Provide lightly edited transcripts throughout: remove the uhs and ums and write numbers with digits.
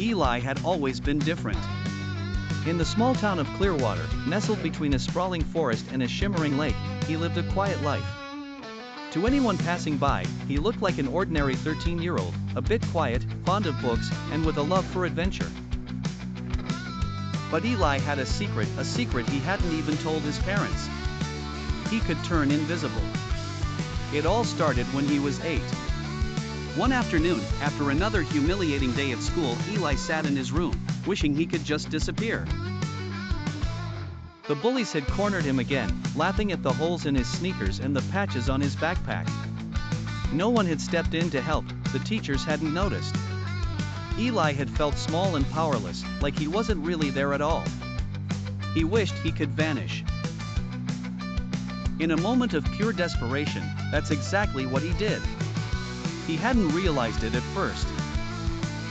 Eli had always been different. In the small town of Clearwater, nestled between a sprawling forest and a shimmering lake, he lived a quiet life. To anyone passing by, he looked like an ordinary 13-year-old, a bit quiet, fond of books, and with a love for adventure. But Eli had a secret he hadn't even told his parents. He could turn invisible. It all started when he was 8. One afternoon, after another humiliating day at school, Eli sat in his room, wishing he could just disappear. The bullies had cornered him again, laughing at the holes in his sneakers and the patches on his backpack. No one had stepped in to help, the teachers hadn't noticed. Eli had felt small and powerless, like he wasn't really there at all. He wished he could vanish. In a moment of pure desperation, that's exactly what he did. He hadn't realized it at first.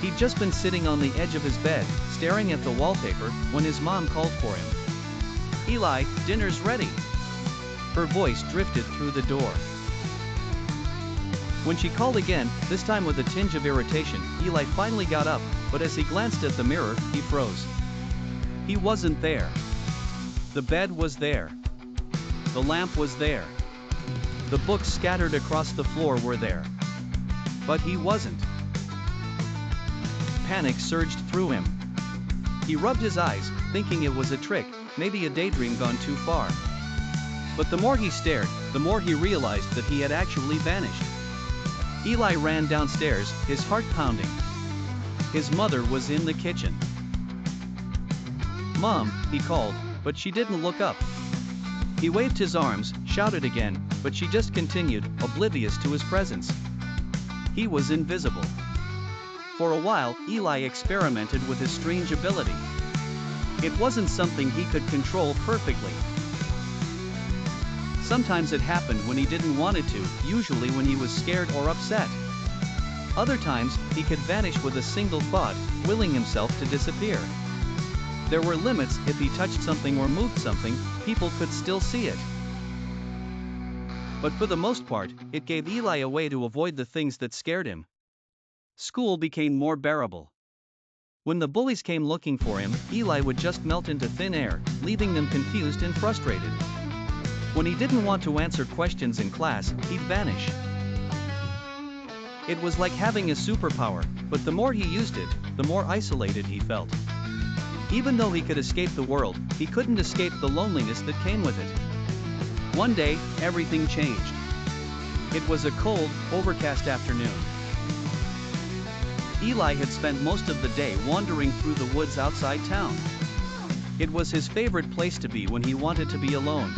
He'd just been sitting on the edge of his bed, staring at the wallpaper, when his mom called for him. "Eli, dinner's ready." Her voice drifted through the door. When she called again, this time with a tinge of irritation, Eli finally got up, but as he glanced at the mirror, he froze. He wasn't there. The bed was there. The lamp was there. The books scattered across the floor were there. But he wasn't. Panic surged through him. He rubbed his eyes, thinking it was a trick, maybe a daydream gone too far. But the more he stared, the more he realized that he had actually vanished. Eli ran downstairs, his heart pounding. His mother was in the kitchen. "Mom," he called, but she didn't look up. He waved his arms, shouted again, but she just continued, oblivious to his presence. He was invisible. For a while, Eli experimented with his strange ability. It wasn't something he could control perfectly. Sometimes it happened when he didn't want it to, usually when he was scared or upset. Other times, he could vanish with a single thought, willing himself to disappear. There were limits. If he touched something or moved something, people could still see it. But for the most part, it gave Eli a way to avoid the things that scared him. School became more bearable. When the bullies came looking for him, Eli would just melt into thin air, leaving them confused and frustrated. When he didn't want to answer questions in class, he'd vanish. It was like having a superpower, but the more he used it, the more isolated he felt. Even though he could escape the world, he couldn't escape the loneliness that came with it. One day, everything changed. It was a cold, overcast afternoon. Eli had spent most of the day wandering through the woods outside town. It was his favorite place to be when he wanted to be alone.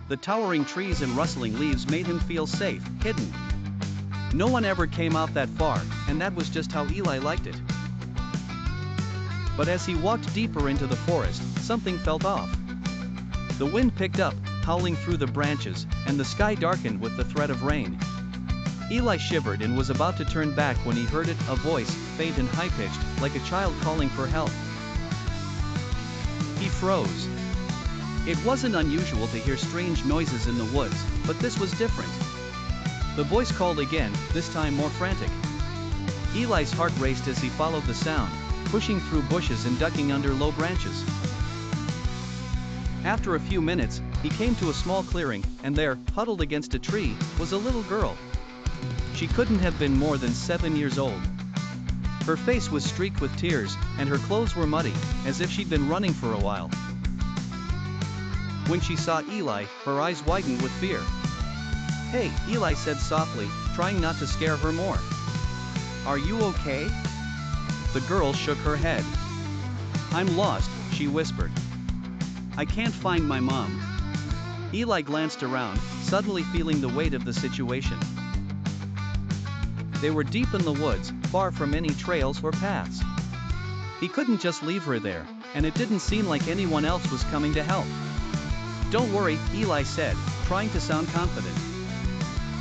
The towering trees and rustling leaves made him feel safe, hidden. No one ever came out that far, and that was just how Eli liked it. But as he walked deeper into the forest, something felt off. The wind picked up, howling through the branches, and the sky darkened with the threat of rain. Eli shivered and was about to turn back when he heard it, a voice, faint and high-pitched, like a child calling for help. He froze. It wasn't unusual to hear strange noises in the woods, but this was different. The voice called again, this time more frantic. Eli's heart raced as he followed the sound, pushing through bushes and ducking under low branches. After a few minutes, he came to a small clearing, and there, huddled against a tree, was a little girl. She couldn't have been more than 7 years old. Her face was streaked with tears, and her clothes were muddy, as if she'd been running for a while. When she saw Eli, her eyes widened with fear. "Hey," Eli said softly, trying not to scare her more. "Are you okay?" The girl shook her head. "I'm lost," she whispered. "I can't find my mom." Eli glanced around, suddenly feeling the weight of the situation. They were deep in the woods, far from any trails or paths. He couldn't just leave her there, and it didn't seem like anyone else was coming to help. "Don't worry," Eli said, trying to sound confident.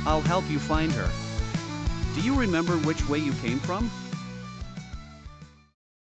"I'll help you find her. Do you remember which way you came from?"